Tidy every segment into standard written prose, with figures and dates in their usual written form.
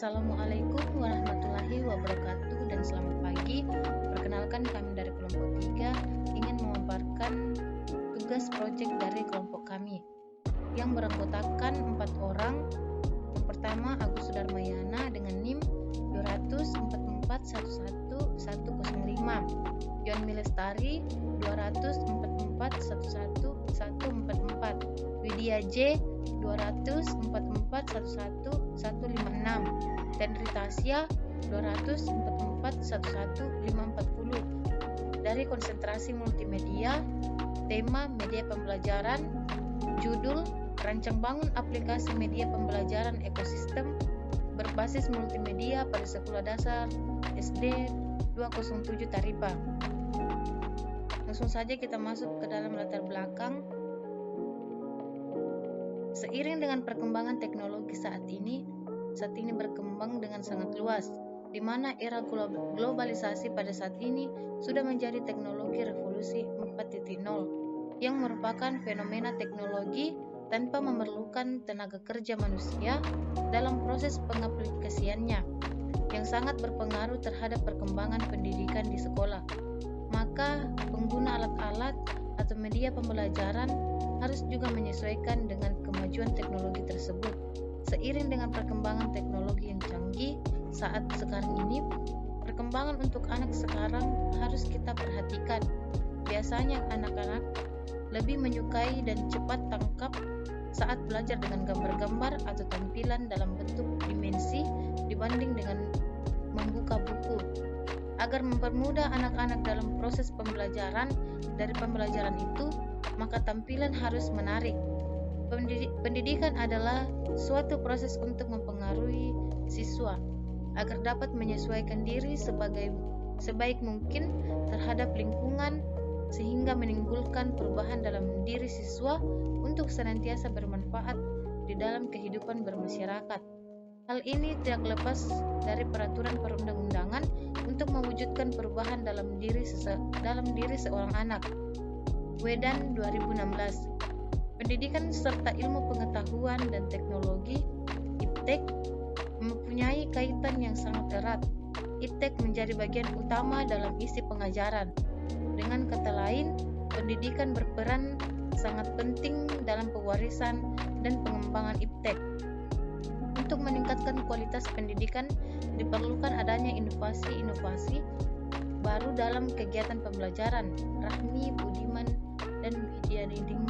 Assalamualaikum warahmatullahi wabarakatuh dan selamat pagi. Perkenalkan, kami dari kelompok 3 ingin memaparkan tugas proyek dari kelompok kami yang beranggotakan 4 orang. Yang pertama, Agus Sudarmayana dengan NIM 244111105, Yon Milestari 244111144, Widya J 244111156, dan Ritasia 244111540. Dari konsentrasi multimedia, tema media pembelajaran, judul rancang bangun aplikasi media pembelajaran ekosistem berbasis multimedia pada sekolah dasar SD 207 Taripa. Langsung saja kita masuk ke dalam latar belakang. Seiring dengan perkembangan teknologi saat ini berkembang dengan sangat luas, di mana era globalisasi pada saat ini sudah menjadi teknologi revolusi 4.0 yang merupakan fenomena teknologi tanpa memerlukan tenaga kerja manusia dalam proses pengaplikasiannya, yang sangat berpengaruh terhadap perkembangan pendidikan di sekolah. Maka pengguna alat-alat atau media pembelajaran harus juga menyesuaikan dengan kemajuan teknologi tersebut. Seiring dengan perkembangan teknologi yang canggih saat sekarang ini, perkembangan untuk anak sekarang harus kita perhatikan. Biasanya anak-anak lebih menyukai dan cepat tangkap saat belajar dengan gambar-gambar atau tampilan dalam bentuk dimensi dibanding dengan membuka buku. Agar mempermudah anak-anak dalam proses pembelajaran, dari pembelajaran itu, maka tampilan harus menarik. Pendidikan adalah suatu proses untuk mempengaruhi siswa agar dapat menyesuaikan diri sebaik mungkin terhadap lingkungan, sehingga menimbulkan perubahan dalam diri siswa untuk senantiasa bermanfaat di dalam kehidupan bermasyarakat. Hal ini tidak lepas dari peraturan perundang-undangan untuk mewujudkan perubahan dalam diri seorang anak. Wedan 2016. Pendidikan serta ilmu pengetahuan dan teknologi (IPTEK) mempunyai kaitan yang sangat erat. IPTEK menjadi bagian utama dalam isi pengajaran. Dengan kata lain, pendidikan berperan sangat penting dalam pewarisan dan pengembangan IPTEK. Untuk meningkatkan kualitas pendidikan, diperlukan adanya inovasi-inovasi baru dalam kegiatan pembelajaran. Rahmi Budiman dan Widianingrum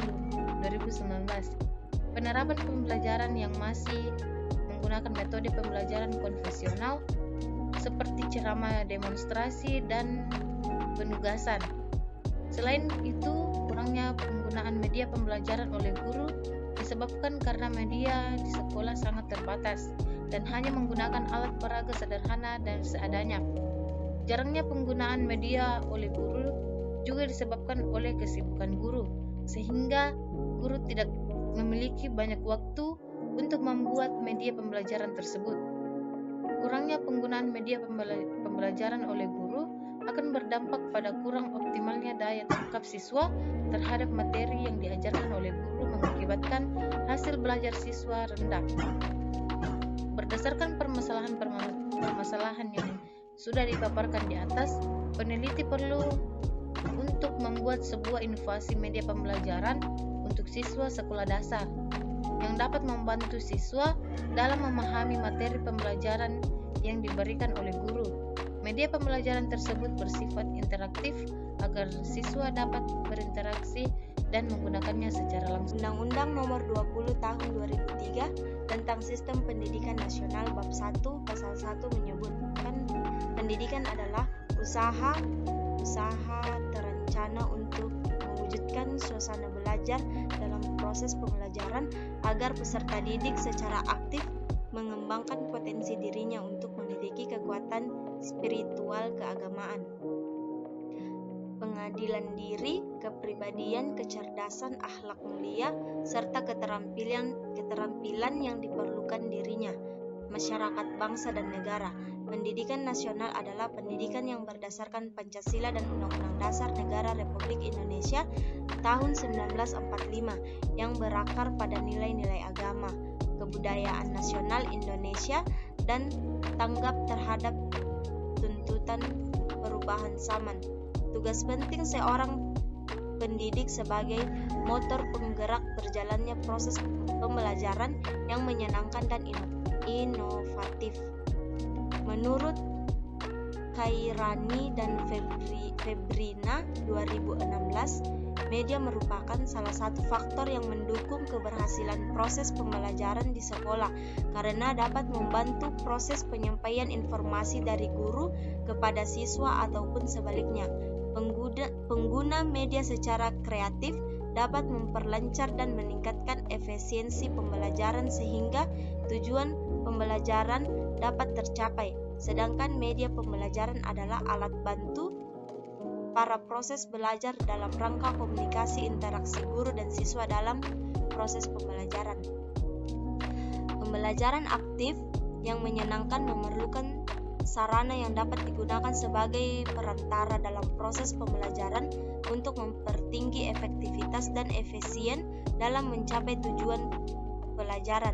2019. Penerapan pembelajaran yang masih menggunakan metode pembelajaran konvensional seperti ceramah, demonstrasi, dan penugasan. Selain itu, kurangnya penggunaan media pembelajaran oleh guru disebabkan karena media di sekolah sangat terbatas dan hanya menggunakan alat peraga sederhana dan seadanya. Jarangnya penggunaan media oleh guru juga disebabkan oleh kesibukan guru, sehingga guru tidak memiliki banyak waktu untuk membuat media pembelajaran tersebut. Kurangnya penggunaan media pembelajaran oleh guru akan berdampak pada kurang optimalnya daya tangkap siswa terhadap materi yang diajarkan oleh guru, mengakibatkan hasil belajar siswa rendah. Berdasarkan permasalahan yang sudah dipaparkan di atas, peneliti perlu untuk membuat sebuah inovasi media pembelajaran untuk siswa sekolah dasar yang dapat membantu siswa dalam memahami materi pembelajaran yang diberikan oleh guru. Media pembelajaran tersebut bersifat interaktif agar siswa dapat berinteraksi dan menggunakannya secara langsung. Undang-Undang Nomor 20 Tahun 2003 tentang Sistem Pendidikan Nasional Bab 1 Pasal 1 menyebutkan pendidikan adalah usaha terencana untuk mewujudkan suasana belajar dalam proses pembelajaran agar peserta didik secara aktif mengembangkan potensi dirinya untuk memiliki kekuatan spiritual keagamaan, pengadilan diri, kepribadian, kecerdasan, akhlak mulia, serta keterampilan yang diperlukan dirinya. masyarakat bangsa dan negara. Pendidikan nasional adalah pendidikan yang berdasarkan Pancasila dan Undang-Undang Dasar Negara Republik Indonesia tahun 1945 yang berakar pada nilai-nilai agama, kebudayaan nasional Indonesia, dan tanggap terhadap tuntutan perubahan zaman. Tugas penting seorang pendidik sebagai motor penggerak berjalannya proses pembelajaran yang menyenangkan dan inovatif. Menurut Khairani dan Febrina 2016, media merupakan salah satu faktor yang mendukung keberhasilan proses pembelajaran di sekolah karena dapat membantu proses penyampaian informasi dari guru kepada siswa ataupun sebaliknya. Pengguna media secara kreatif dapat memperlancar dan meningkatkan efisiensi pembelajaran sehingga tujuan pembelajaran dapat tercapai. Sedangkan media pembelajaran adalah alat bantu para proses belajar dalam rangka komunikasi interaksi guru dan siswa dalam proses pembelajaran. Pembelajaran aktif yang menyenangkan memerlukan sarana yang dapat digunakan sebagai perantara dalam proses pembelajaran untuk mempertinggi efektivitas dan efisien dalam mencapai tujuan pelajaran.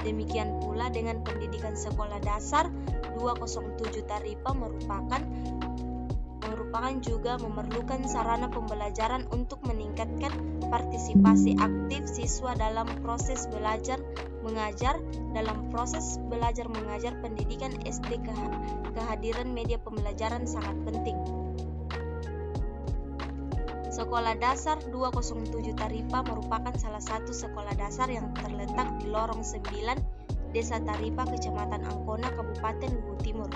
Demikian pula dengan pendidikan sekolah dasar 207 Taripa merupakan juga memerlukan sarana pembelajaran untuk meningkatkan partisipasi aktif siswa dalam proses belajar mengajar. Dalam proses belajar mengajar pendidikan SD, kehadiran media pembelajaran sangat penting. Sekolah Dasar 207 Taripa merupakan salah satu sekolah dasar yang terletak di Lorong 9, Desa Taripa, Kecamatan Angkona, Kabupaten Luwu Timur.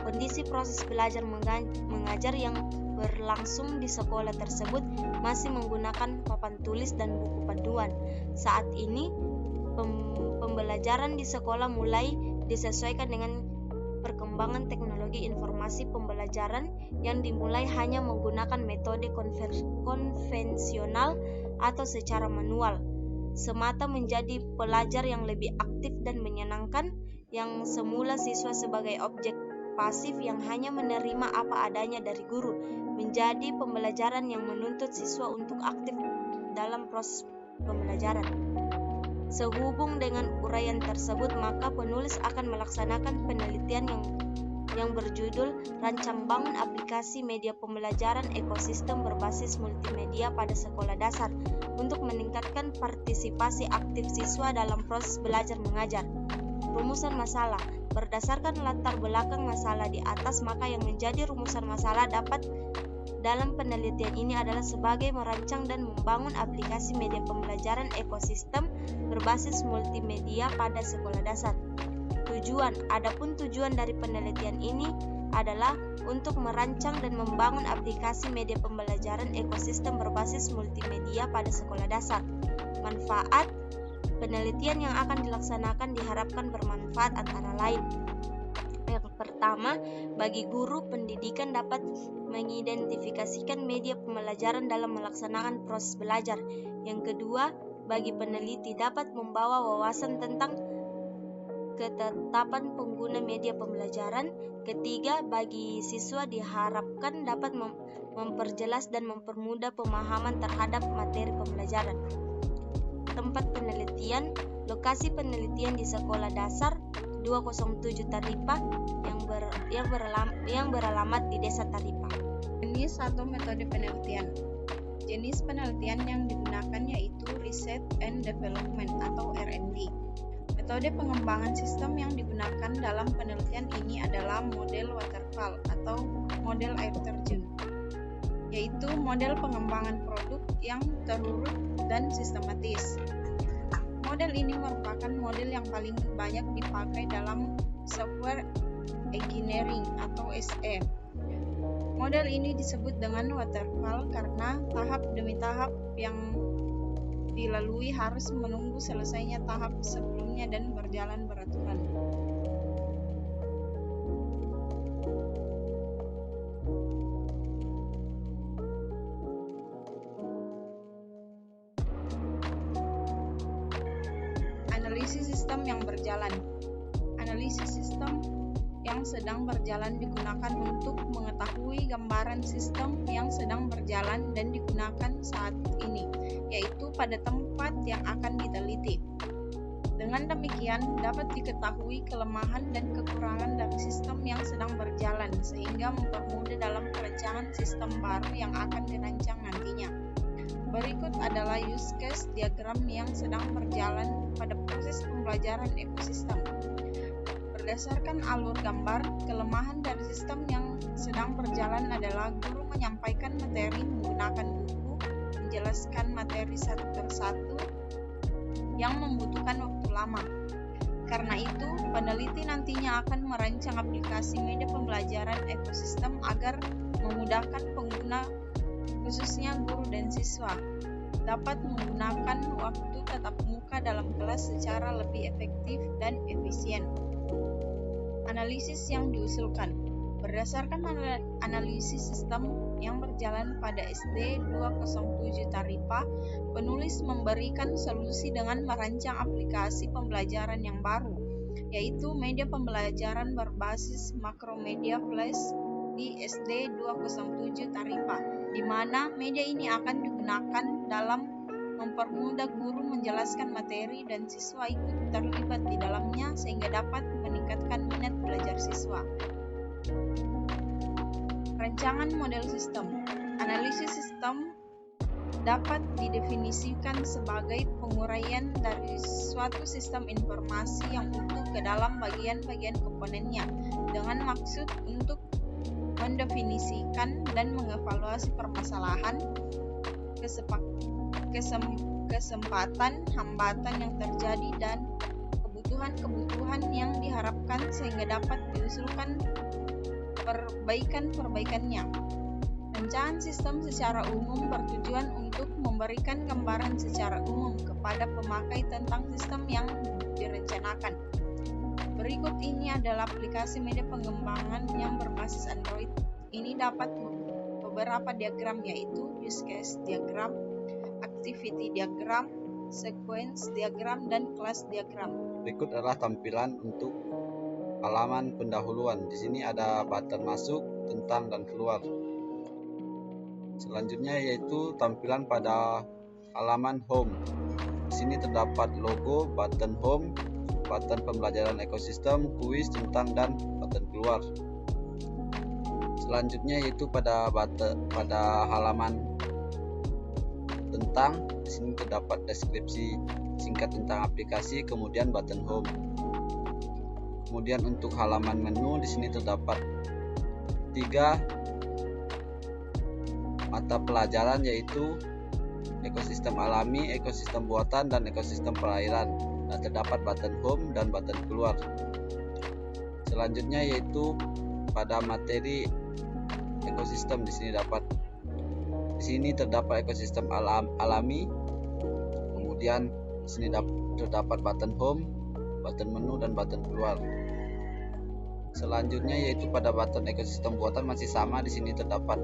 Kondisi proses belajar mengajar yang berlangsung di sekolah tersebut masih menggunakan papan tulis dan buku panduan. Saat ini, pembelajaran di sekolah mulai disesuaikan dengan perkembangan teknologi informasi pembelajaran yang dimulai hanya menggunakan metode konvensional atau secara manual semata menjadi pelajar yang lebih aktif dan menyenangkan. Yang semula siswa sebagai objek pasif yang hanya menerima apa adanya dari guru, menjadi pembelajaran yang menuntut siswa untuk aktif dalam proses pembelajaran. Sehubung dengan uraian tersebut, maka penulis akan melaksanakan penelitian yang berjudul Rancang Bangun Aplikasi Media Pembelajaran Ekosistem Berbasis Multimedia pada Sekolah Dasar untuk meningkatkan partisipasi aktif siswa dalam proses belajar mengajar. Rumusan masalah. Berdasarkan latar belakang masalah di atas, maka yang menjadi rumusan masalah dapat dalam penelitian ini adalah sebagai merancang dan membangun aplikasi media pembelajaran ekosistem berbasis multimedia pada sekolah dasar. Tujuan. Adapun tujuan dari penelitian ini adalah untuk merancang dan membangun aplikasi media pembelajaran ekosistem berbasis multimedia pada sekolah dasar. Manfaat. Penelitian yang akan dilaksanakan diharapkan bermanfaat antara lain. Yang pertama, bagi guru pendidikan dapat mengidentifikasikan media pembelajaran dalam melaksanakan proses belajar. Yang kedua, bagi peneliti dapat membawa wawasan tentang ketetapan pengguna media pembelajaran. Ketiga, bagi siswa diharapkan dapat memperjelas dan mempermudah pemahaman terhadap materi pembelajaran. Tempat penelitian. Lokasi penelitian di Sekolah Dasar 207 Taripa yang beralamat di Desa Taripa. Jenis atau metode penelitian. Jenis penelitian yang digunakan yaitu Research and Development atau R&D. Metode pengembangan sistem yang digunakan dalam penelitian ini adalah model waterfall atau model air terjun, yaitu model pengembangan produk yang terurut dan sistematis. Model ini merupakan model yang paling banyak dipakai dalam software engineering atau SE. Model ini disebut dengan waterfall karena tahap demi tahap yang dilalui harus menunggu selesainya tahap sebelumnya dan berjalan beraturan. Analisis sistem yang berjalan. analisis sistem yang sedang berjalan digunakan untuk mengetahui gambaran sistem yang sedang berjalan dan digunakan saat ini, yaitu pada tempat yang akan diteliti. Dengan demikian, dapat diketahui kelemahan dan kekurangan dari sistem yang sedang berjalan, sehingga mempermudah dalam perencanaan sistem baru yang akan dirancang nantinya. Berikut adalah use case diagram yang sedang berjalan pada proses pembelajaran ekosistem. Berdasarkan alur gambar, kelemahan dari sistem yang sedang berjalan adalah guru menyampaikan materi menggunakan buku, menjelaskan materi satu persatu yang membutuhkan waktu lama. Karena itu, peneliti nantinya akan merancang aplikasi media pembelajaran ekosistem agar memudahkan pengguna, khususnya guru dan siswa, dapat menggunakan waktu tatap muka dalam kelas secara lebih efektif dan efisien. Analisis yang diusulkan berdasarkan analisis sistem yang berjalan pada SD 207 Taripa, penulis memberikan solusi dengan merancang aplikasi pembelajaran yang baru, yaitu media pembelajaran berbasis makromedia flash di SD 207 Taripa, di mana media ini akan digunakan dalam mempermudah guru menjelaskan materi dan siswa ikut terlibat di dalamnya sehingga dapat meningkatkan minat belajar siswa. Rancangan model sistem. Analisis sistem dapat didefinisikan sebagai penguraian dari suatu sistem informasi yang utuh ke dalam bagian-bagian komponennya dengan maksud untuk mendefinisikan dan mengevaluasi permasalahan, kesempatan, hambatan yang terjadi, dan kebutuhan yang diharapkan sehingga dapat diusulkan perbaikan-perbaikannya. Rancangan sistem secara umum bertujuan untuk memberikan gambaran secara umum kepada pemakai tentang sistem yang direncanakan. Berikut ini adalah aplikasi media pengembangan yang berbasis Android. Ini dapat beberapa diagram, yaitu use case diagram, activity diagram, sequence diagram, dan class diagram. Berikut adalah tampilan untuk halaman pendahuluan. Di sini ada button masuk, tentang, dan keluar. Selanjutnya yaitu tampilan pada halaman home. Di sini terdapat logo, button home, button pembelajaran ekosistem, kuis, tentang, dan button keluar. Selanjutnya yaitu pada halaman tentang. Di sini terdapat deskripsi singkat tentang aplikasi, kemudian button home. Kemudian untuk halaman menu, di sini terdapat 3 mata pelajaran, yaitu ekosistem alami, ekosistem buatan, dan ekosistem perairan. Dan terdapat button home dan button keluar. Selanjutnya yaitu pada materi ekosistem. Di sini terdapat ekosistem alami. Kemudian di sini terdapat button home, button menu, dan button keluar. Selanjutnya yaitu pada button ekosistem buatan masih sama. Di sini terdapat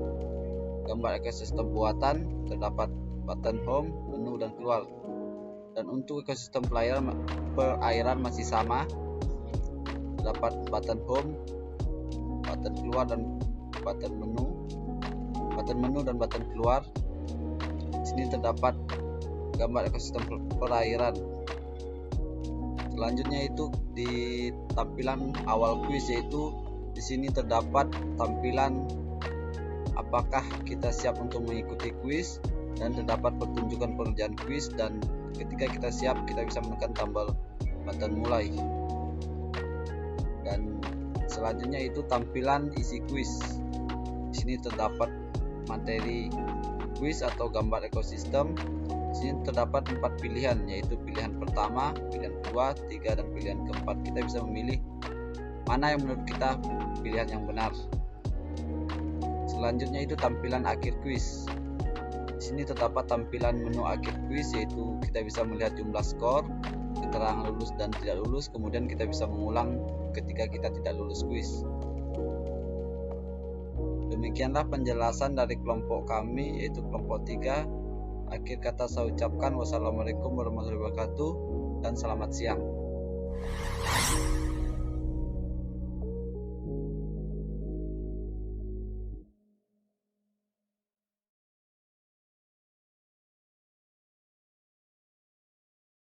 gambar ekosistem buatan, terdapat button home, menu, dan keluar. Dan untuk ekosistem perairan masih sama, terdapat button home, button keluar, dan button menu dan button keluar. Di sini terdapat gambar ekosistem perairan. Selanjutnya itu di tampilan awal kuis, yaitu di sini terdapat tampilan apakah kita siap untuk mengikuti kuis, dan terdapat pertunjukan pengerjaan kuis, dan ketika kita siap kita bisa menekan tombol button mulai. Dan selanjutnya itu tampilan isi kuis. Di sini terdapat materi kuis atau gambar ekosistem. Di sini terdapat 4 pilihan, yaitu pilihan pertama, pilihan kedua, 3, dan pilihan keempat. Kita bisa memilih mana yang menurut kita pilihan yang benar. Selanjutnya itu tampilan akhir kuis. Di sini terdapat tampilan menu akhir kuis, yaitu kita bisa melihat jumlah skor, keterangan lulus dan tidak lulus, kemudian kita bisa mengulang ketika kita tidak lulus kuis. Demikianlah penjelasan dari kelompok kami, yaitu kelompok 3. Akhir kata saya ucapkan wassalamualaikum warahmatullahi wabarakatuh dan selamat siang.